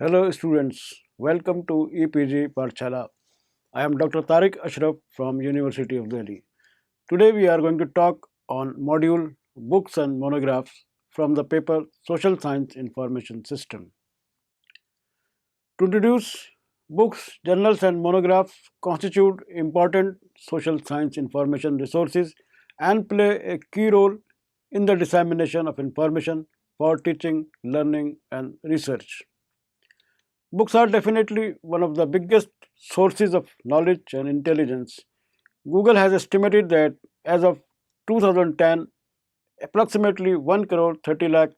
Hello students, welcome to EPG Parchala. I am Dr. Tariq Ashraf from University of Delhi. Today we are going to talk on module books and monographs from the paper Social Science Information System. To introduce, books, journals and monographs constitute important social science information resources and play a key role in the dissemination of information for teaching, learning and research. Books are definitely one of the biggest sources of knowledge and intelligence. Google has estimated that as of 2010, approximately 1 crore 30 lakh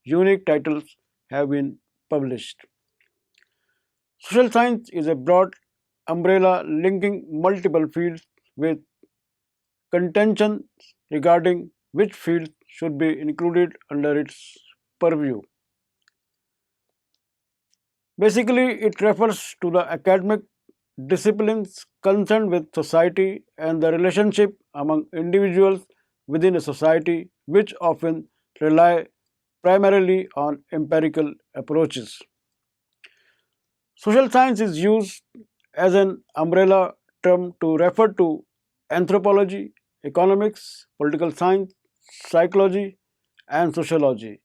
unique titles have been published. Social science is a broad umbrella linking multiple fields with contention regarding which fields should be included under its purview. Basically, it refers to the academic disciplines concerned with society and the relationship among individuals within a society, which often rely primarily on empirical approaches. Social science is used as an umbrella term to refer to anthropology, economics, political science, psychology, and sociology.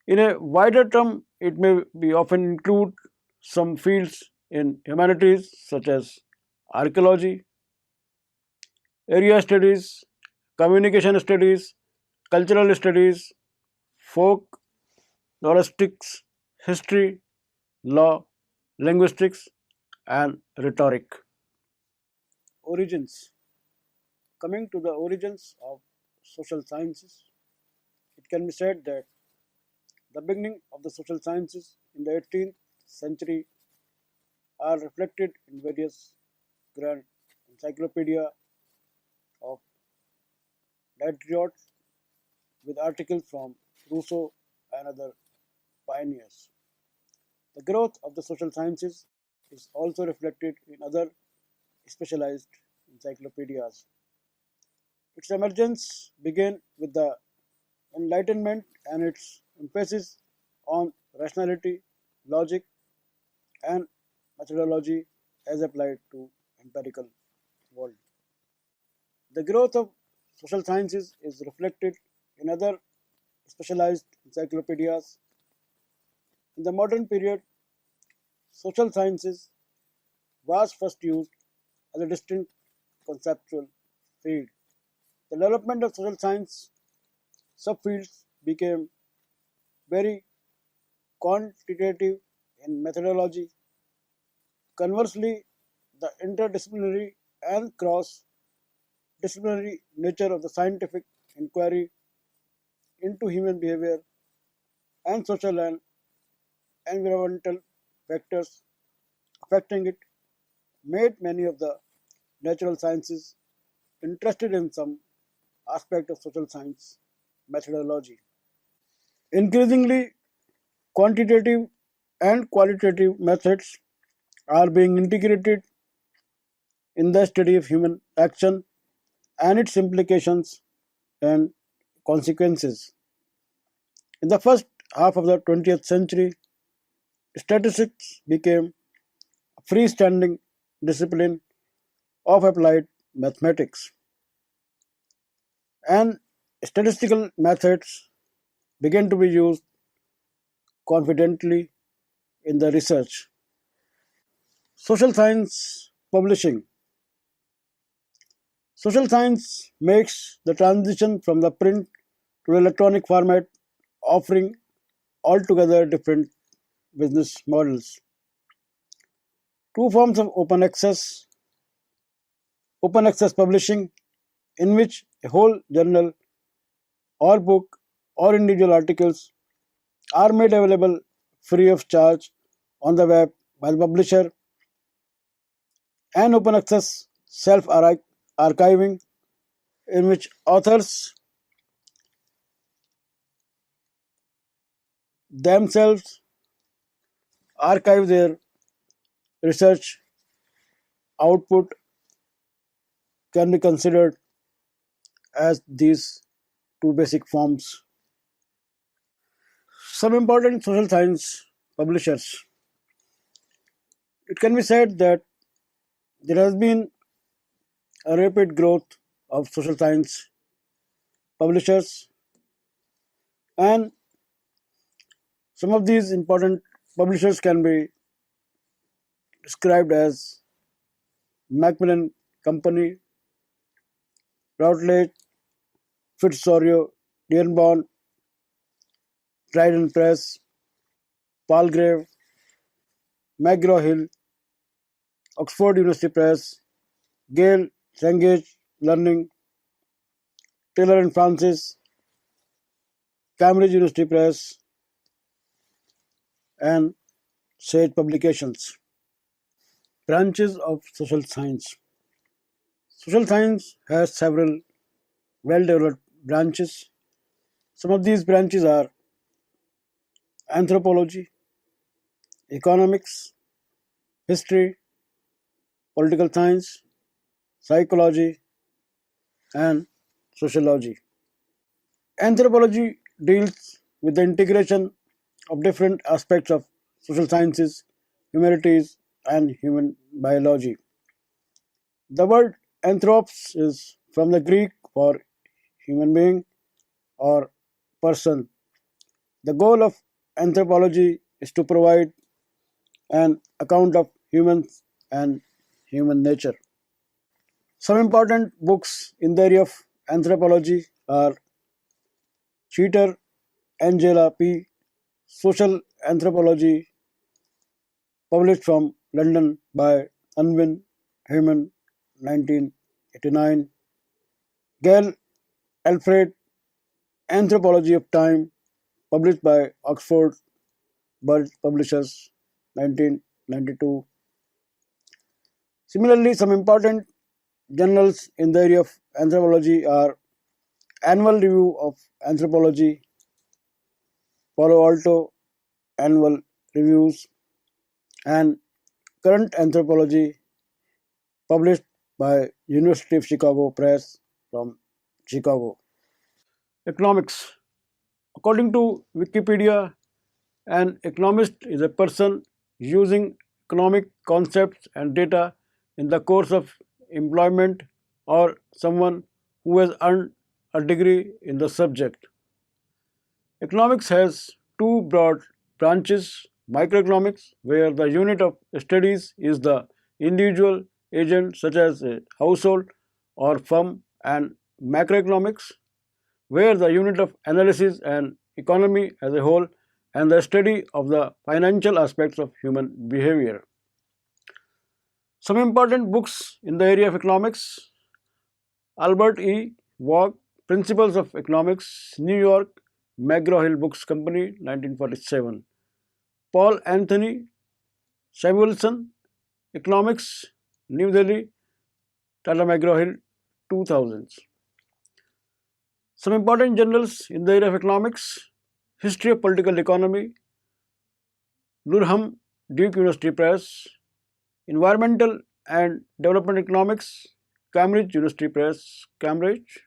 In a wider term, it may be often include some fields in humanities such as archaeology, area studies, communication studies, cultural studies, folk, linguistics, history, law, linguistics, and rhetoric. Origins. Coming to the origins of social sciences, it can be said that the beginning of the social sciences in the 18th century are reflected in various grand encyclopedia of Diderot with articles from Rousseau and other pioneers. The growth of the social sciences is also reflected in other specialized encyclopedias. Its emergence began with the Enlightenment and its emphasis on rationality, logic, and methodology as applied to empirical world. The growth of social sciences is reflected in other specialized encyclopedias. In the modern period, social sciences was first used as a distinct conceptual field. The development of social science subfields became very quantitative in methodology. Conversely, the interdisciplinary and cross-disciplinary nature of the scientific inquiry into human behavior and social and environmental factors affecting it made many of the natural sciences interested in some aspect of social science methodology. Increasingly, quantitative and qualitative methods are being integrated in the study of human action and its implications and consequences. In the first half of the 20th century, statistics became a freestanding discipline of applied mathematics, and statistical methods began to be used confidently in the research. Social science publishing. Social science makes the transition from the print to electronic format, offering altogether different business models. Two forms of open access publishing, in which a whole journal or book or individual articles are made available free of charge on the web by the publisher, and open access self archiving, in which authors themselves archive their research output, can be considered as these two basic forms. Some important social science publishers. It can be said that there has been a rapid growth of social science publishers, and some of these important publishers can be described as Macmillan Company, Routledge, Fitzroy, Dearborn, Trident Press, Palgrave, McGraw-Hill, Oxford University Press, Gale, Cengage Learning, Taylor and Francis, Cambridge University Press, and Sage Publications. Branches of social science. Social science has several well-developed branches. Some of these branches are anthropology, economics, history, political science, psychology, and sociology. Anthropology deals with the integration of different aspects of social sciences, humanities, and human biology. The word anthropos is from the Greek for human being or person. The goal of anthropology is to provide an account of humans and human nature. Some important books in the area of anthropology are Cheater, Angela P. Social Anthropology, published from London by Unwin Heyman, 1989. Gale, Alfred, Anthropology of Time, published by Oxford Bird Publishers, 1992. Similarly, some important journals in the area of anthropology are Annual Review of Anthropology, Palo Alto Annual Reviews, and Current Anthropology, published by University of Chicago Press from Chicago. Economics. According to Wikipedia, an economist is a person using economic concepts and data in the course of employment, or someone who has earned a degree in the subject. Economics has two broad branches: microeconomics, where the unit of studies is the individual agent, such as a household or firm, and macroeconomics, where the unit of analysis and economy as a whole and the study of the financial aspects of human behavior. Some important books in the area of economics: Albert E. Waugh, Principles of Economics, New York, McGraw-Hill Books Company, 1947. Paul Anthony Samuelson, Economics, New Delhi, Tata McGraw-Hill, 2000s. Some important journals in the area of economics: History of Political Economy, Durham, Duke University Press; Environmental and Development Economics, Cambridge University Press, Cambridge.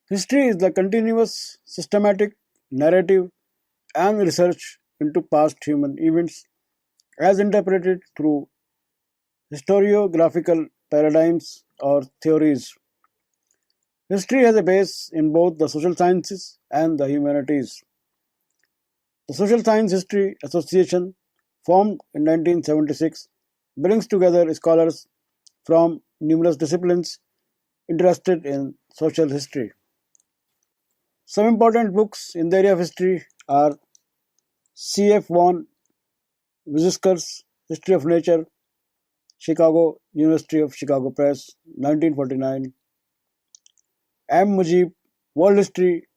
History is the continuous, systematic narrative and research into past human events as interpreted through historiographical paradigms or theories. History has a base in both the social sciences and the humanities. The Social Science History Association, formed in 1976, brings together scholars from numerous disciplines interested in social history. Some important books in the area of history are C.F. Vaughan Wizisker's History of Nature, Chicago, University of Chicago Press, 1949; M. Mujib, World History,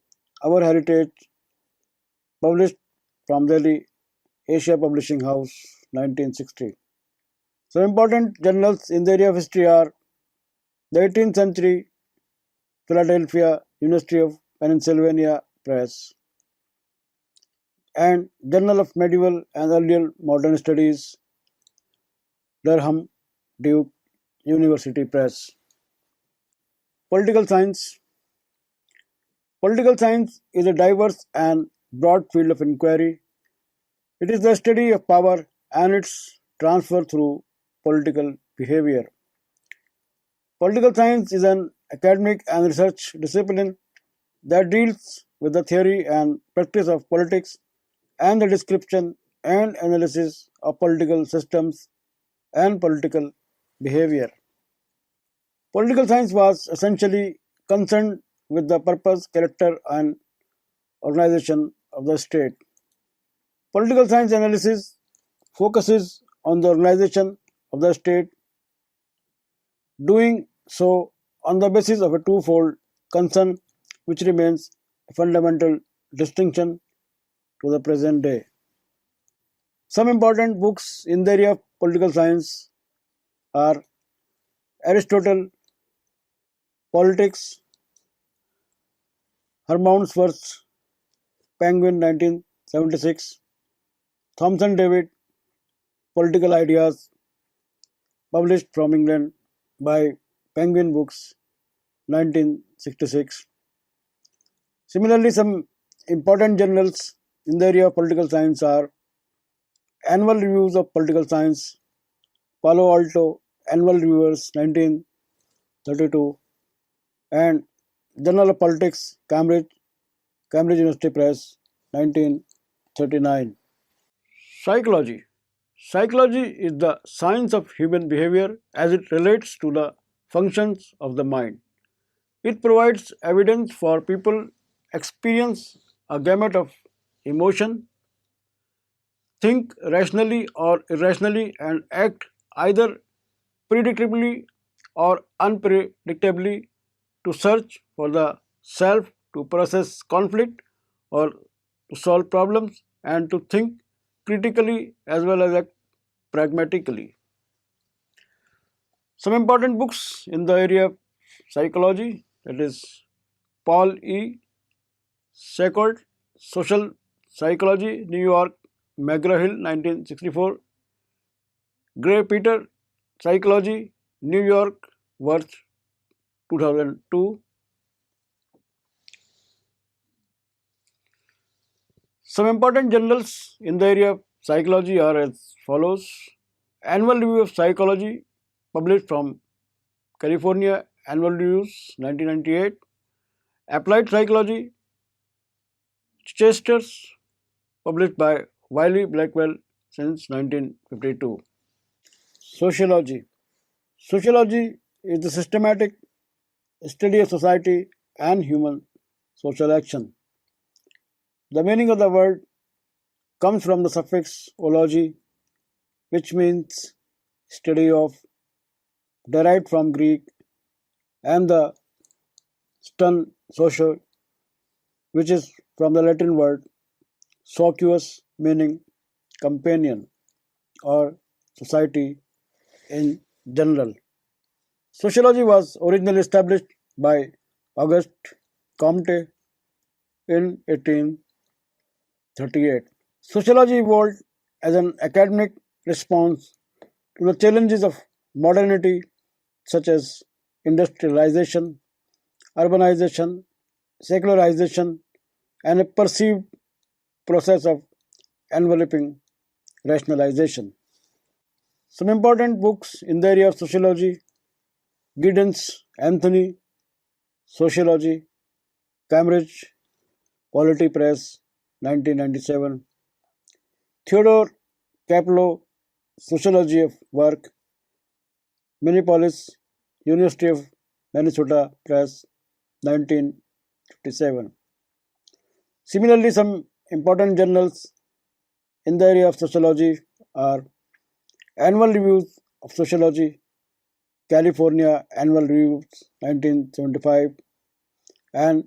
Our Heritage, published from Delhi, Asia Publishing House, 1960. Some important journals in the area of history are the 18th Century, Philadelphia, University of Pennsylvania Press; and Journal of Medieval and Earlier Modern Studies, Durham, Duke University Press. Political Science. Political science is a diverse and broad field of inquiry. It is the study of power and its transfer through political behavior. Political science is an academic and research discipline that deals with the theory and practice of politics and the description and analysis of political systems and political behavior. Political science was essentially concerned with the purpose, character, and organization of the state. Political science analysis focuses on the organization of the state, doing so on the basis of a twofold concern, which remains a fundamental distinction to the present day. Some important books in the area of political science are Aristotle, Politics, Hermonsworth's Penguin 1976, Thomson David, Political Ideas, published from England by Penguin Books 1966. Similarly, some important journals in the area of political science are Annual Reviews of Political Science, Palo Alto Annual Reviewers 1932, and Journal of Politics, Cambridge University Press 1939. Psychology. Psychology is the science of human behavior as it relates to the functions of the mind. It provides evidence for people experience a gamut of emotion, think rationally or irrationally, and act either predictably or unpredictably to search for the self, to process conflict or to solve problems, and to think critically as well as act pragmatically. Some important books in the area of psychology, that is Paul E. Sackett, Social Psychology, New York, McGraw-Hill, 1964. Gray Peter, Psychology, New York, Worth, 2002. Some important journals in the area of psychology are as follows: Annual Review of Psychology, published from California Annual Reviews, 1998. Applied Psychology, Chesters, published by Wiley Blackwell since 1952. Sociology. Sociology is the systematic study of society and human social action. The meaning of the word comes from the suffix ology, which means study of, derived from Greek, and the stun socio, which is from the Latin word socius, meaning companion or society in general. Sociology was originally established by Auguste Comte in 1838. Sociology evolved as an academic response to the challenges of modernity, such as industrialization, urbanization, secularization, and a perceived process of enveloping rationalization. Some important books in the area of sociology: Giddens, Anthony, Sociology, Cambridge, Polity Press, 1997. Theodore Capello, Sociology of Work, Minneapolis, University of Minnesota Press, 1957. Similarly, some important journals in the area of sociology are Annual Reviews of Sociology, California Annual Reviews, 1975, and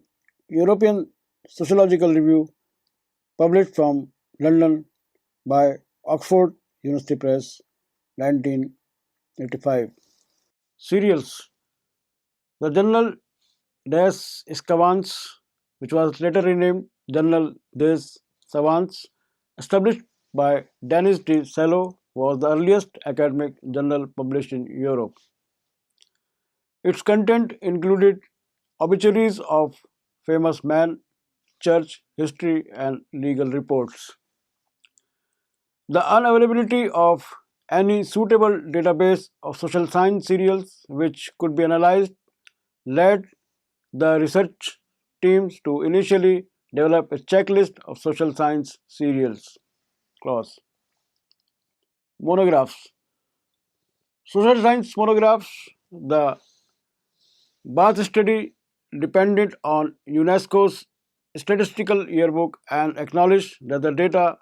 European Sociological Review, published from London by Oxford University Press, 1985. Serials. The Journal des Savants, which was later renamed Journal des Savants, established by Denis de Sello, was the earliest academic journal published in Europe. Its content included obituaries of famous men, church history, and legal reports. The unavailability of any suitable database of social science serials which could be analyzed led the research teams to initially develop a checklist of social science serials. Clause. Monographs. Social science monographs, the Bath study depended on UNESCO's statistical yearbook and acknowledged that the data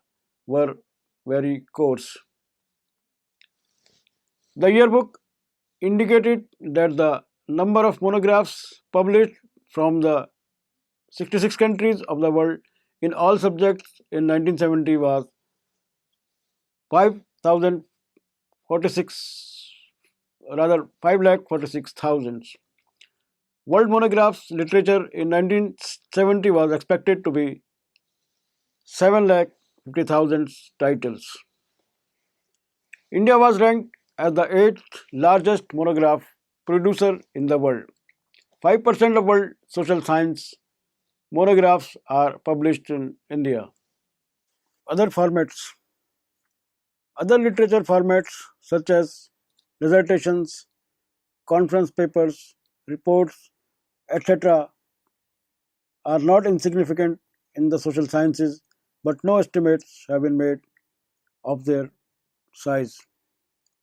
were very coarse. The yearbook indicated that the number of monographs published from the 66 countries of the world in all subjects in 1970 was 5,046, rather 5,46,000. World monographs literature in 1970 was expected to be 7,50,000 titles. India was ranked as the eighth largest monograph producer in the world. 5% of world social science monographs are published in India. Other formats. Other literature formats such as dissertations, conference papers, reports, etc., are not insignificant in the social sciences, but no estimates have been made of their size.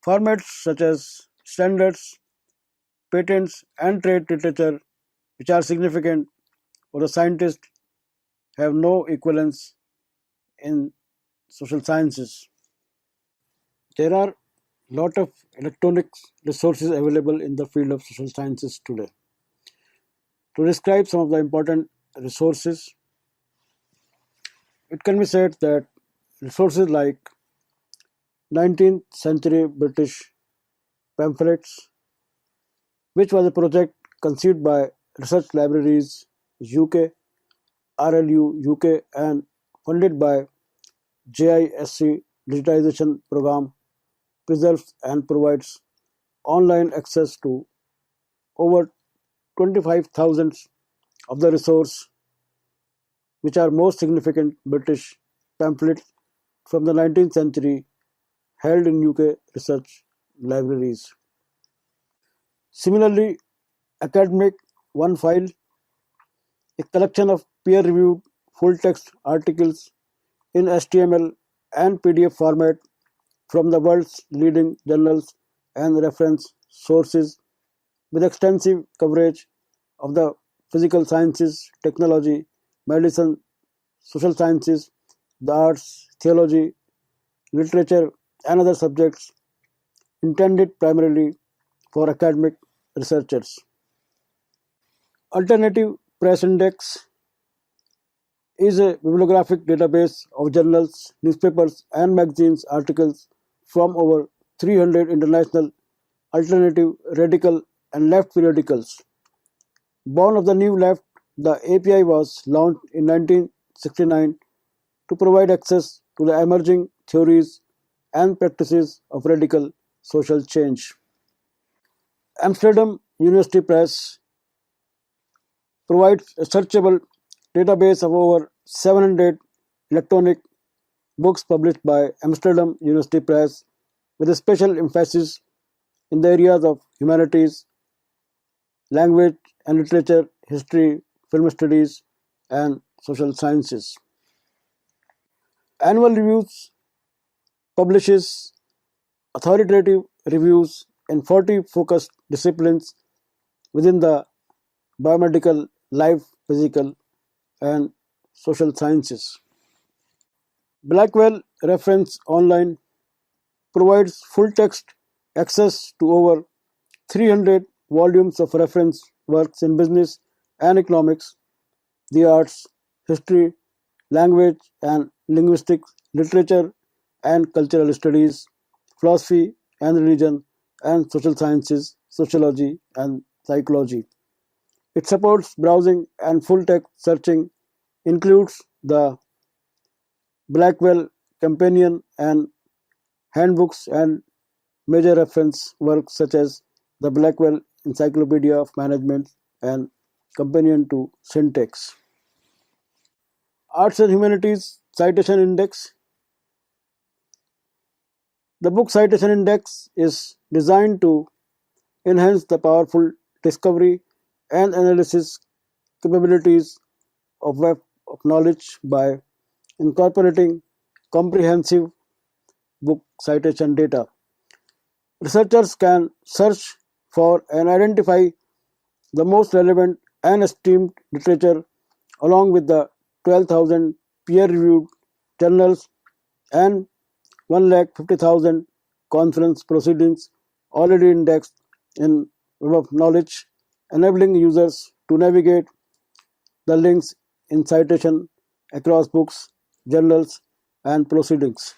Formats such as standards, patents, and trade literature, which are significant for the scientist, have no equivalence in social sciences. There are lot of electronic resources available in the field of social sciences today. To describe some of the important resources, it can be said that resources like 19th century British pamphlets, which was a project conceived by Research Libraries UK, RLU UK, and funded by JISC Digitization Program, preserves and provides online access to over 25,000 of the resource, which are most significant British pamphlets from the 19th century held in UK research libraries. Similarly, Academic One File, a collection of peer-reviewed full-text articles in HTML and PDF format from the world's leading journals and reference sources, with extensive coverage of the physical sciences, technology, medicine, social sciences, the arts, theology, literature, and other subjects, intended primarily for academic researchers. Alternative Press Index is a bibliographic database of journals, newspapers, and magazines articles from over 300 international alternative, radical, and left periodicals. Born of the New Left, the API was launched in 1969 to provide access to the emerging theories and practices of radical social change. Amsterdam University Press provides a searchable database of over 700 electronic books published by Amsterdam University Press, with a special emphasis in the areas of humanities, language and literature, history, film studies, and social sciences. Annual Reviews publishes authoritative reviews in 40 focused disciplines within the biomedical, life, physical, and social sciences. Blackwell Reference Online provides full text access to over 300 volumes of reference works in business and economics, the arts, history, language and linguistics, literature and cultural studies, philosophy and religion, and social sciences, sociology, and psychology. It supports browsing and full text searching, includes the Blackwell Companion and handbooks and major reference works such as the Blackwell Encyclopedia of Management and Companion to Syntax. Arts and Humanities Citation Index The book citation index is designed to enhance the powerful discovery and analysis capabilities of web of knowledge by incorporating comprehensive book citation data. Researchers can search for and identify the most relevant and esteemed literature along with the 12,000 peer-reviewed journals and 1,50,000 conference proceedings already indexed in Web of Knowledge, enabling users to navigate the links in citation across books, journals, and proceedings.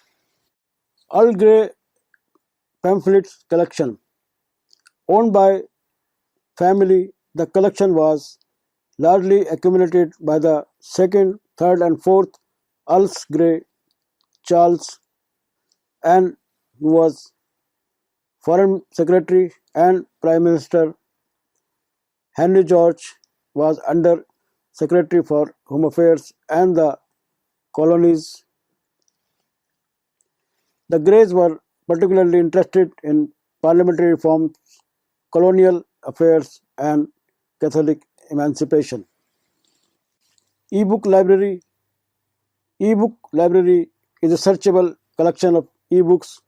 Earl Grey Pamphlets Collection. Owned by family, the collection was largely accumulated by the second, third, and fourth Earls Grey Charles, and who was Foreign Secretary and Prime Minister. Henry George was Under Secretary for Home Affairs and the Colonies. The Greys were particularly interested in parliamentary reforms, colonial affairs, and Catholic emancipation. E-book library. E-book library is a searchable collection of e-books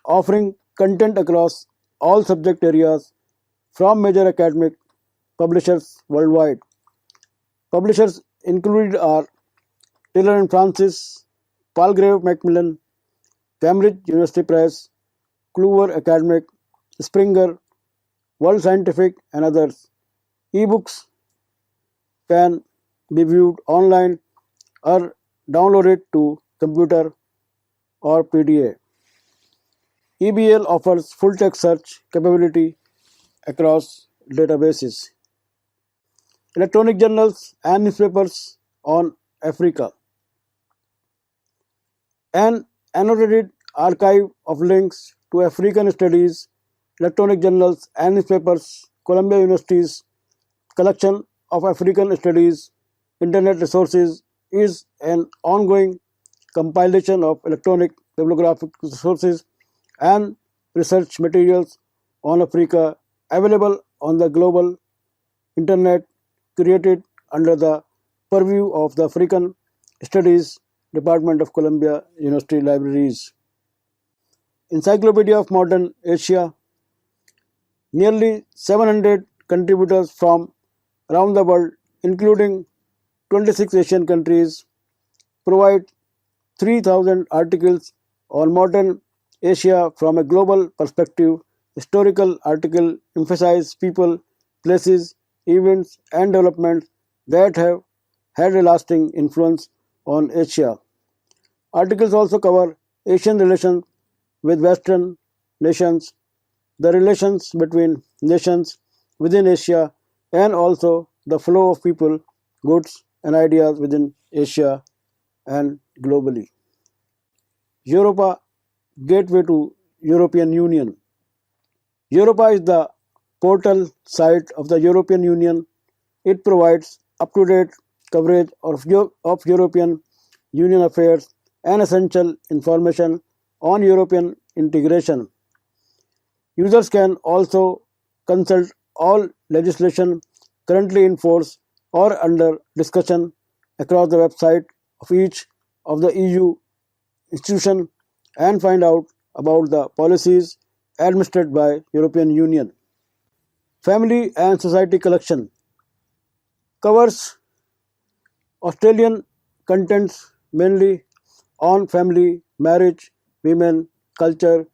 offering content across all subject areas from major academic publishers worldwide. Publishers included are Taylor and Francis, Palgrave Macmillan, Cambridge University Press, Clover Academic, Springer, World Scientific, and others. E-books can be viewed online or downloaded to computer or PDA. EBL offers full text search capability across databases. Electronic journals and newspapers on Africa. An annotated archive of links to African studies, electronic journals and newspapers, Columbia University's collection of African studies, internet resources is an ongoing compilation of electronic bibliographic resources and research materials on Africa available on the global internet created under the purview of the African Studies Department of Columbia University Libraries. Encyclopedia of Modern Asia. Nearly 700 contributors from around the world, including 26 Asian countries, provide 3,000 articles on modern Asia from a global perspective. Historical articles emphasize people, places, events, and developments that have had a lasting influence on Asia. Articles also cover Asian relations with Western nations, the relations between nations within Asia, and also the flow of people, goods, and ideas within Asia and globally. Europa Gateway to European Union. Europa is the portal site of the European Union. It provides up-to-date coverage of European Union affairs and essential information on European integration. Users can also consult all legislation currently in force or under discussion across the website of each of the EU institutions and find out about the policies administered by European Union. Family and Society Collection covers Australian contents mainly on family, marriage, women, culture,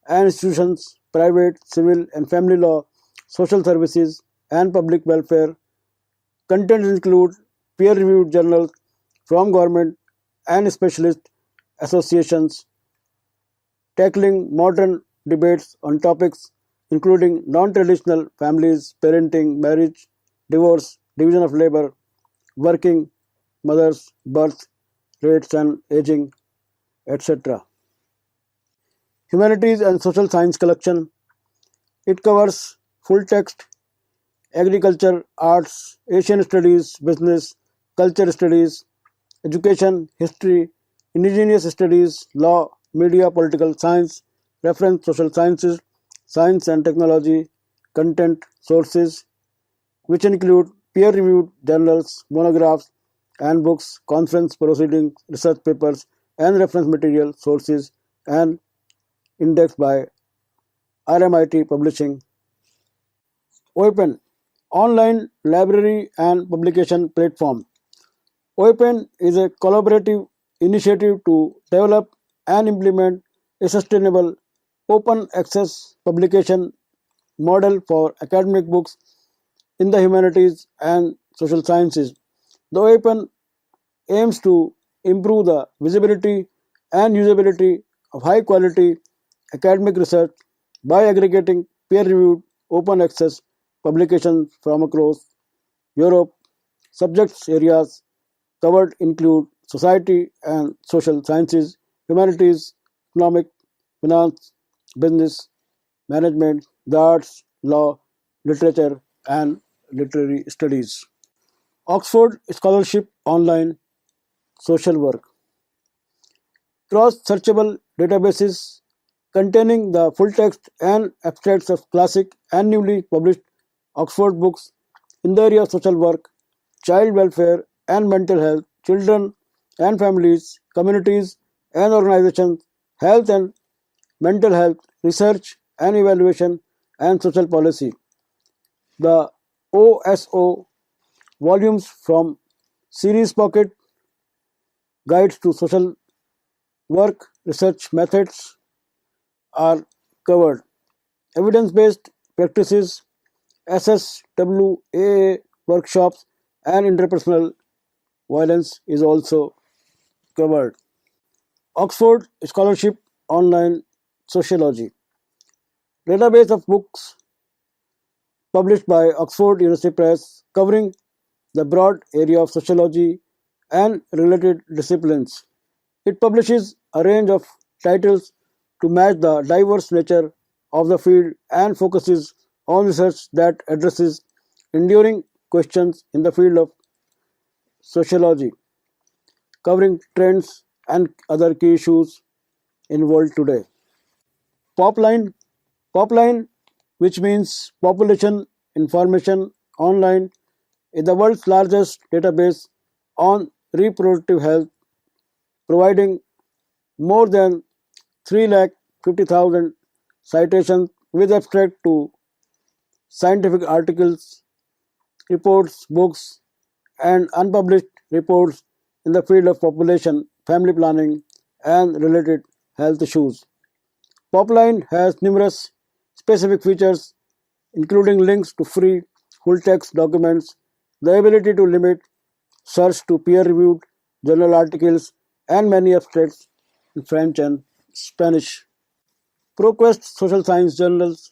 and institutions, private, civil, and family law, social services, and public welfare. Contents include peer-reviewed journals from government and specialist associations tackling modern debates on topics including non-traditional families, parenting, marriage, divorce, division of labor, working mothers, birth rates and aging, etc. Humanities and Social Science Collection. It covers full text, agriculture, arts, Asian studies, business, culture studies, education, history, indigenous studies, law, media political science, reference social sciences, science and technology, content sources, which include peer-reviewed journals, monographs, and books, conference proceedings, research papers, and reference material sources, and indexed by RMIT Publishing. OPEN, online library and publication platform. OPEN is a collaborative initiative to develop and implement a sustainable open access publication model for academic books in the humanities and social sciences. The OPEN aims to improve the visibility and usability of high quality academic research by aggregating peer reviewed open access publications from across Europe. Subjects areas covered include society and social sciences, humanities, economic, finance, business, management, the arts, law, literature, and literary studies. Oxford Scholarship Online Social Work. Cross-searchable databases containing the full text and abstracts of classic and newly published Oxford books in the area of social work, child welfare and mental health, children and families, communities and organizations, health and mental health, research and evaluation, and social policy. The OSO volumes from series Pocket Guides to Social Work Research Methods are covered. Evidence-based practices, SSWAA workshops, and interpersonal violence is also covered. Oxford Scholarship Online Sociology. Database of books published by Oxford University Press covering the broad area of sociology and related disciplines. It publishes a range of titles to match the diverse nature of the field and focuses on research that addresses enduring questions in the field of sociology, covering trends and other key issues in world today. Popline, Popline, which means population information online, is the world's largest database on reproductive health, providing more than 350,000 citations with abstract to scientific articles, reports, books, and unpublished reports in the field of population, family planning, and related health issues. Popline has numerous specific features, including links to free full text documents, the ability to limit search to peer reviewed journal articles, and many abstracts in French and Spanish. ProQuest Social Science Journals.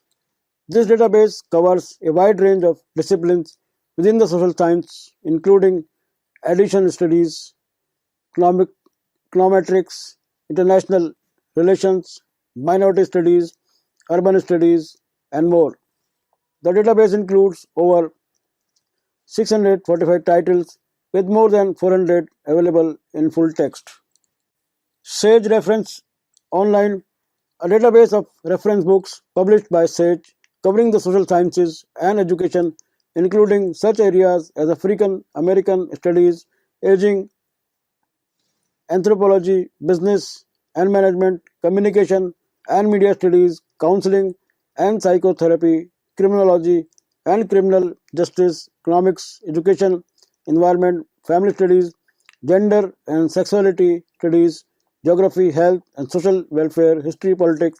This database covers a wide range of disciplines within the social science, including addition studies, economic, econometrics, international relations, minority studies, urban studies, and more. The database includes over 645 titles with more than 400 available in full text. Sage Reference Online, a database of reference books published by Sage covering the social sciences and education, including such areas as African American studies, aging, anthropology, business and management, communication and media studies, counseling and psychotherapy, criminology and criminal justice, economics, education, environment, family studies, gender and sexuality studies, geography, health and social welfare, history, politics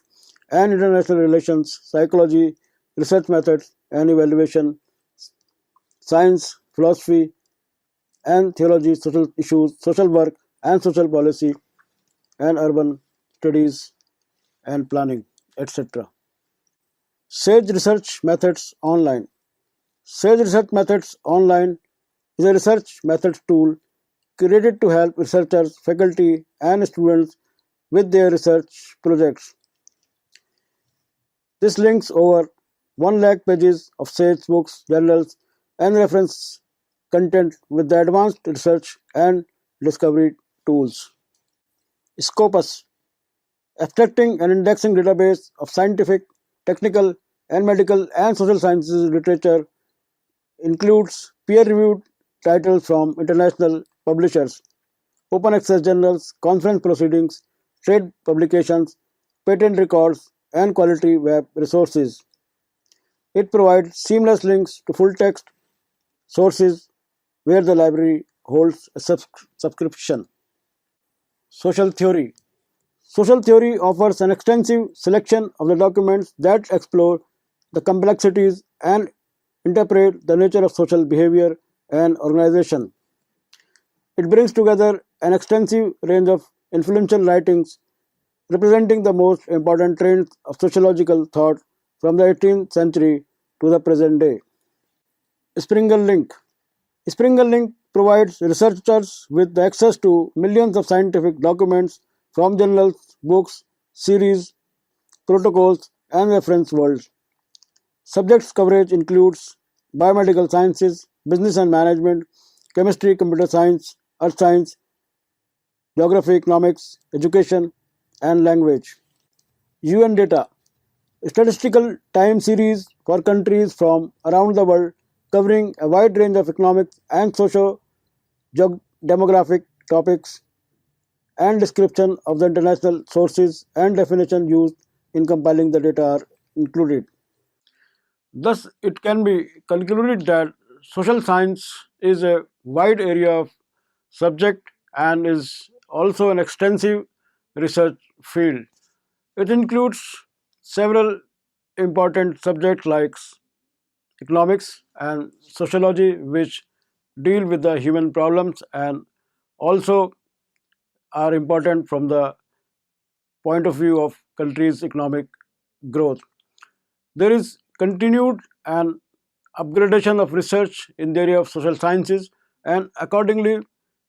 and international relations, psychology, research methods and evaluation, science, philosophy and theology, social issues, social work and social policy, and urban studies and planning, etc. Sage Research Methods Online. Sage Research Methods Online is a research methods tool created to help researchers, faculty, and students with their research projects. This links over 1 lakh pages of Sage books, journals, and reference content with the advanced research and discovery tools. Scopus. Abstracting and indexing database of scientific, technical, and medical and social sciences literature includes peer-reviewed titles from international publishers, open access journals, conference proceedings, trade publications, patent records, and quality web resources. It provides seamless links to full text sources where the library holds a subscription. Social theory. Social theory offers an extensive selection of the documents that explore the complexities and interpret the nature of social behavior and organization. It brings together an extensive range of influential writings representing the most important trends of sociological thought from the 18th century to the present day. Springer Link. Springer Link provides researchers with access to millions of scientific documents from journals, books, series, protocols, and reference worlds. Subjects coverage includes biomedical sciences, business and management, chemistry, computer science, earth science, geography, economics, education, and language. UN data, statistical time series for countries from around the world covering a wide range of economic and socio demographic topics, and description of the international sources and definition used in compiling the data are included. Thus, it can be concluded that social science is a wide area of subject and is also an extensive research field. It includes several important subjects like economics and sociology, which deal with the human problems and also are important from the point of view of countries' economic growth. There is continued and upgradation of research in the area of social sciences, and accordingly,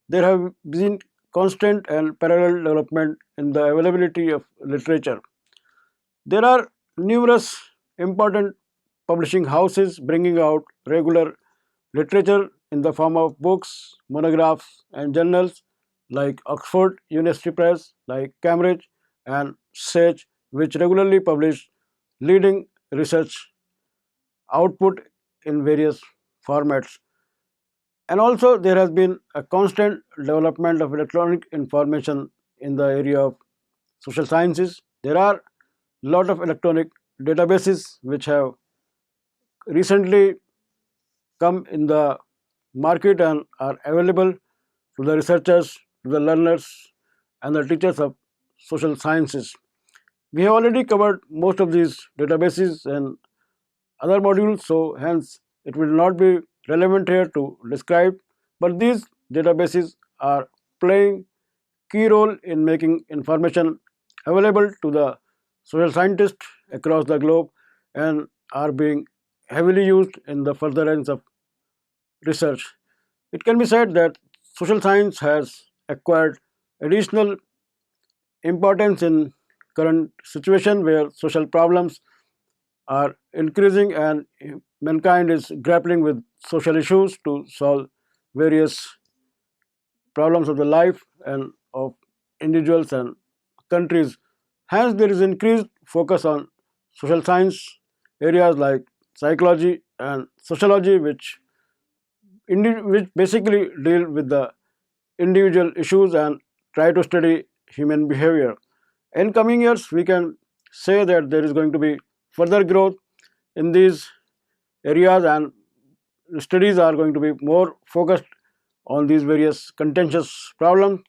there have been constant and parallel development in the availability of literature. There are numerous important publishing houses bringing out regular literature in the form of books, monographs, and journals like Oxford University Press, like Cambridge and Sage, which regularly publish leading research output in various formats. And also, there has been a constant development of electronic information in the area of social sciences. There are a lot of electronic databases which have recently come in the market and are available to the researchers, to the learners, and the teachers of social sciences. We have already covered most of these databases and other modules, so hence it will not be relevant here to describe, but these databases are playing key role in making information available to the social scientists across the globe and are being heavily used in the furtherance of research. It can be said that social science has acquired additional importance in current situation where social problems are increasing and mankind is grappling with social issues to solve various problems of the life and of individuals and countries. Hence, there is increased focus on social science areas like psychology and sociology, which basically deal with the individual issues and try to study human behavior. In coming years, we can say that there is going to be further growth in these areas and studies are going to be more focused on these various contentious problems.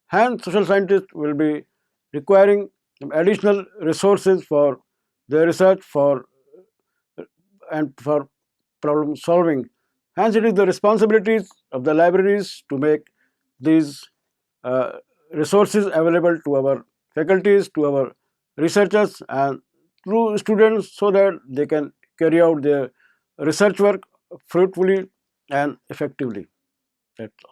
Hence, social scientists will be requiring additional resources for their research and for problem solving. Hence, it is the responsibilities of the libraries to make these uh, resources available to our faculties, to our researchers, and to students so that they can carry out their research work fruitfully and effectively. That's all.